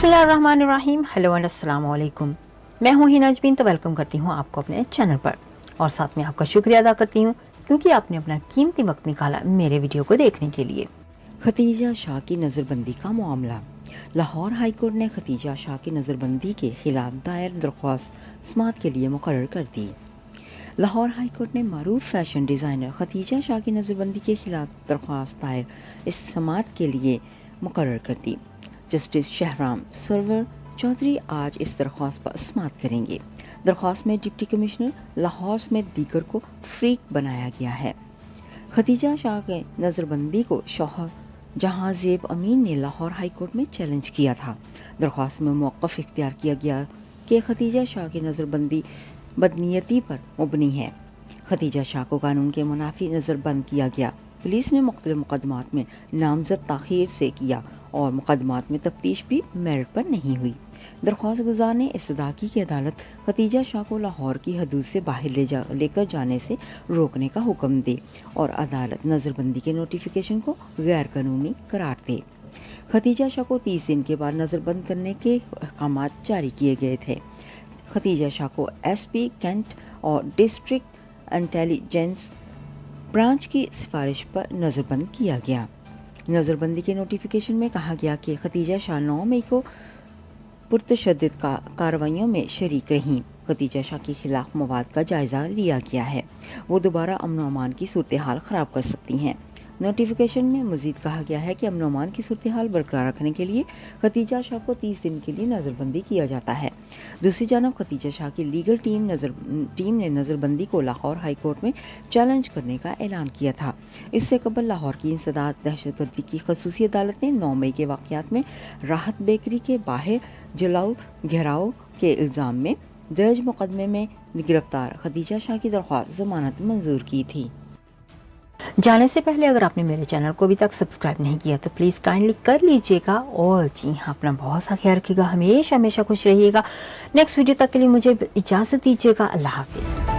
बिस्मिल्लाहिर्रहमानिर्रहीम। Hello and अस्सलाम वालेकुम। मैं हूँ हिना अजमीन, तो वेलकम करती हूँ आपको अपने चैनल पर और साथ में आपका शुक्रिया अदा करती हूँ क्योंकि आपने अपना कीमती वक्त निकाला मेरे वीडियो को देखने के लिए। खतीजा शाह की नज़रबंदी का मामला। लाहौर हाई कोर्ट ने खतीजा शाह की नज़रबंदी के खिलाफ दायर दरख्वास्त समाअत के लिए मुकर्रर कर दी। लाहौर हाई कोर्ट ने मारूफ फैशन डिज़ाइनर खतीजा शाह की नज़रबंदी के खिलाफ दरख्वास्त दायर इस समाअत के लिए मुकर्रर कर दी। जस्टिस शहराम सरवर चौधरी आज इस दरख्वास्त पर समाअत करेंगे। दरख्वास्त में डिप्टी कमिश्नर लाहौर समेत दीगर को फ्रीक बनाया गया है। खतीजा शाह के नज़रबंदी को शौहर जहांजेब अमीन ने लाहौर हाई कोर्ट में चैलेंज किया था। दरख्वास्त में मौक़िफ़ इख्तियार किया गया कि खतीजा शाह की नज़रबंदी बदनीयती पर मुबनी है। खतीजा शाह को कानून के मुनाफी नज़रबंद किया गया। पुलिस ने मुख्तलिफ मुकदमात में नामजद ताख़ीर से किया और मुकदमात में तफ्तीश भी मेरिट पर नहीं हुई। दरख्वास्त गुजार ने इस्तदा की कि अदालत खतीजा शाह को लाहौर की हदूद से बाहर लेकर जाने से रोकने का हुक्म दे और अदालत नज़रबंदी के नोटिफिकेशन को गैर कानूनी करार दे। खतीजा शाह को 30 दिन के बाद नज़रबंद करने के अहकाम जारी किए गए थे। खतीजा शाह को SP कैंट और डिस्ट्रिक्ट इंटेलिजेंस ब्रांच की सिफारिश पर नज़रबंद किया गया। नज़रबंदी के नोटिफिकेशन में कहा गया कि खतीजा शाह 9 मई को पुरतशद्दुद कार्रवाइयों में शरीक रहीं। खतीजा शाह के खिलाफ मवाद का जायजा लिया गया है। वो दोबारा अमन व अमान की सूरत हाल ख़राब कर सकती हैं। नोटिफिकेशन में मज़ीद कहा गया है कि अमन व अमान की सूरत हाल बरकरार रखने के लिए खतीजा शाह को 30 दिन के लिए नज़रबंदी किया जाता है। दूसरी जानब खतीजा शाह की लीगल टीम ने नज़रबंदी को लाहौर हाई कोर्ट में चैलेंज करने का ऐलान किया था। इससे कबल लाहौर की इंसदाद दहशतगर्दी की खसूसी अदालत ने 9 मई के वाक़यात में राहत बेकरी के बाहर जलाओ घेराव के इल्ज़ाम में दर्ज मुकदमे में गिरफ्तार खतीजा शाह की दरख्वास्त ज़मानत मंजूर की थी। जाने से पहले अगर आपने मेरे चैनल को अभी तक सब्सक्राइब नहीं किया तो प्लीज़ काइंडली कर लीजिएगा और जी हाँ, अपना बहुत सा ख्याल रखिएगा। हमेशा खुश रहिएगा। नेक्स्ट वीडियो तक के लिए मुझे इजाज़त दीजिएगा। अल्लाह हाफिज़।